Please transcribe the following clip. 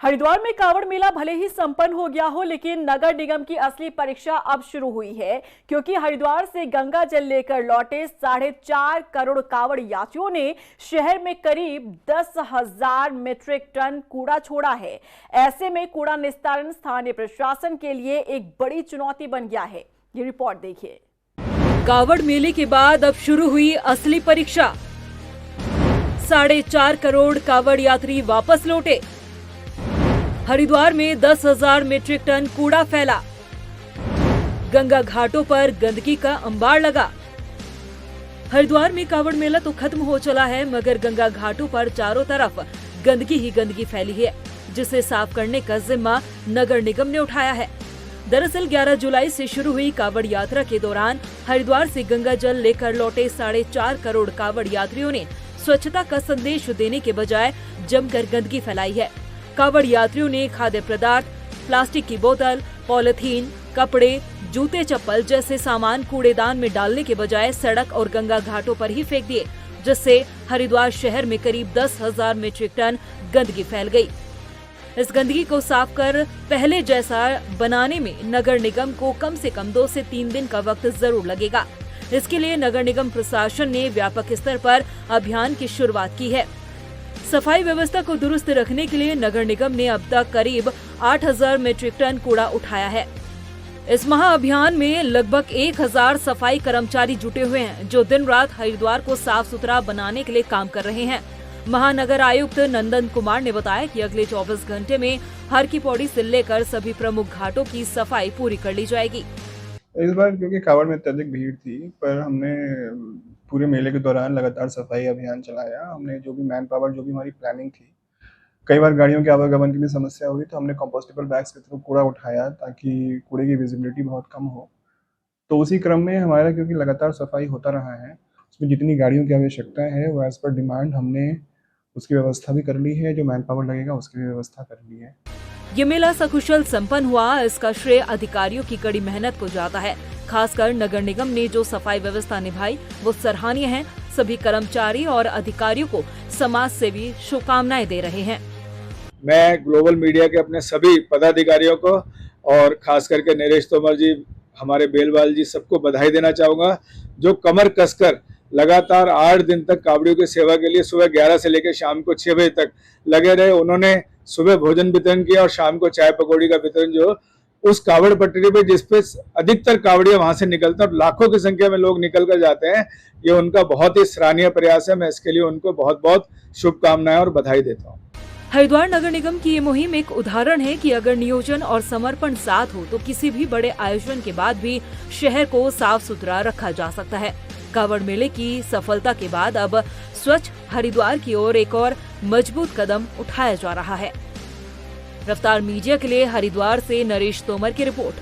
हरिद्वार में कांवड़ मेला भले ही संपन्न हो गया हो, लेकिन नगर निगम की असली परीक्षा अब शुरू हुई है, क्योंकि हरिद्वार से गंगा जल लेकर लौटे 4.5 करोड़ कांवड़ यात्रियों ने शहर में करीब 10,000 मीट्रिक टन कूड़ा छोड़ा है। ऐसे में कूड़ा निस्तारण स्थानीय प्रशासन के लिए एक बड़ी चुनौती बन गया है। ये रिपोर्ट देखिए। कांवड़ मेले के बाद अब शुरू हुई असली परीक्षा। 4.5 करोड़ कांवड़ यात्री वापस लौटे। हरिद्वार में 10,000 मीट्रिक टन कूड़ा फैला। गंगा घाटों पर गंदगी का अंबार लगा। हरिद्वार में कांवड़ मेला तो खत्म हो चला है, मगर गंगा घाटों पर चारों तरफ गंदगी ही गंदगी फैली है, जिसे साफ करने का जिम्मा नगर निगम ने उठाया है। दरअसल 11 जुलाई से शुरू हुई कांवड़ यात्रा के दौरान हरिद्वार से गंगा जल लेकर लौटे 4.5 करोड़ कांवड़ यात्रियों ने स्वच्छता का संदेश देने के बजाय जमकर गंदगी फैलाई है। कांवड़ यात्रियों ने खाद्य पदार्थ, प्लास्टिक की बोतल, पॉलिथीन, कपड़े, जूते चप्पल जैसे सामान कूड़ेदान में डालने के बजाय सड़क और गंगा घाटों पर ही फेंक दिए, जिससे हरिद्वार शहर में करीब 10,000 मीट्रिक टन गंदगी फैल गई। इस गंदगी को साफ कर पहले जैसा बनाने में नगर निगम को कम से कम 2 से 3 दिन का वक्त जरूर लगेगा। इसके लिए नगर निगम प्रशासन ने व्यापक स्तर पर अभियान की शुरुआत की है। सफाई व्यवस्था को दुरुस्त रखने के लिए नगर निगम ने अब तक करीब 8,000 मीट्रिक टन कूड़ा उठाया है। इस महाअभियान में लगभग 1,000 सफाई कर्मचारी जुटे हुए हैं, जो दिन रात हरिद्वार को साफ सुथरा बनाने के लिए काम कर रहे हैं। महानगर आयुक्त नंदन कुमार ने बताया कि अगले 24 घंटे में हर की पौड़ी से लेकर सभी प्रमुख घाटों की सफाई पूरी कर ली जाएगी। इस बार क्योंकि कांवड़ में अत्यधिक भीड़ थी, पर हमने पूरे मेले के दौरान लगातार सफाई अभियान चलाया। हमने जो भी मैन पावर, जो भी हमारी प्लानिंग थी, कई बार गाड़ियों के आवागमन की भी समस्या हुई, तो हमने कंपोस्टेबल बैग्स के थ्रू कूड़ा उठाया ताकि कूड़े की विजिबिलिटी बहुत कम हो। तो उसी क्रम में हमारा क्योंकि लगातार सफाई होता रहा है, उसमें जितनी गाड़ियों की आवश्यकता है वो एज पर डिमांड हमने उसकी व्यवस्था भी कर ली है। जो मैन पावर लगेगा उसकी भी व्यवस्था कर ली है। ये मेला सकुशल संपन्न हुआ, इसका श्रेय अधिकारियों की कड़ी मेहनत को जाता है। खासकर नगर निगम ने जो सफाई व्यवस्था निभाई वो सराहनीय है। सभी कर्मचारी और अधिकारियों को समाज से भी शुभकामनाएं दे रहे हैं। मैं ग्लोबल मीडिया के अपने सभी पदाधिकारियों को और खास करके नरेश तोमर जी, हमारे बेलवाल जी, सबको बधाई देना चाहूँगा, जो कमर कसकर लगातार 8 दिन तक कावड़ियों की सेवा के लिए सुबह 11 से लेकर शाम को 6 बजे तक लगे रहे। उन्होंने सुबह भोजन वितरण किया और शाम को चाय पकौड़ी का वितरण जो उस कावड़ पटरी पे, जिसपे अधिकतर कावड़ियां वहां से निकलते हैं और लाखों की संख्या में लोग निकल कर जाते हैं, ये उनका बहुत ही सराहनीय प्रयास है। मैं इसके लिए उनको बहुत बहुत शुभकामनाएं और बधाई देता हूँ। हरिद्वार नगर निगम की ये मुहिम एक उदाहरण है कि अगर नियोजन और समर्पण साथ हो तो किसी भी बड़े आयोजन के बाद भी शहर को साफ सुथरा रखा जा सकता है। कांवड़ मेले की सफलता के बाद अब स्वच्छ हरिद्वार की ओर एक और मजबूत कदम उठाया जा रहा है। रफ्तार मीडिया के लिए हरिद्वार से नरेश तोमर की रिपोर्ट।